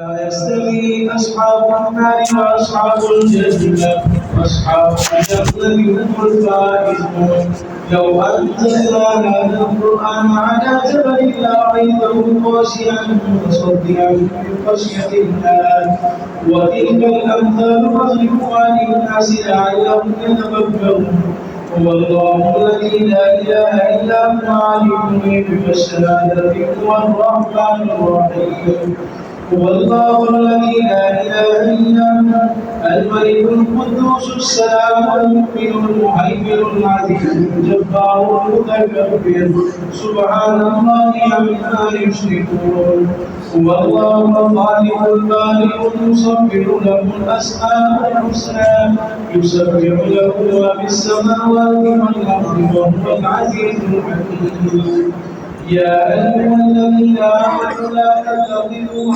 لا يستوي أصحاب النار وأصحاب الجنة أصحاب الجنة هم الفائزون لو أنزلنا هذا القرآن على جبل لرأيته خاشعا متصدعا من خشية الله وتلك الأمثال نضربها للناس لعلهم يتفكرون هو الله الذي لا إله إلا هو عالم الغيب والشهادة هو الرحمن الرحيم هو الله الذي لا إله إلا هو الملك القدوس السلام المؤمن المهيمن العزيز الجبار المتكبر سبحان الله عما يشركون هو الله الخالق البارئ المصور له الأسماء الحسنى يسبح له ما في السماوات والأرض وهو العزيز الحكيم يا أيها الذين آمنوا لا تتخذوا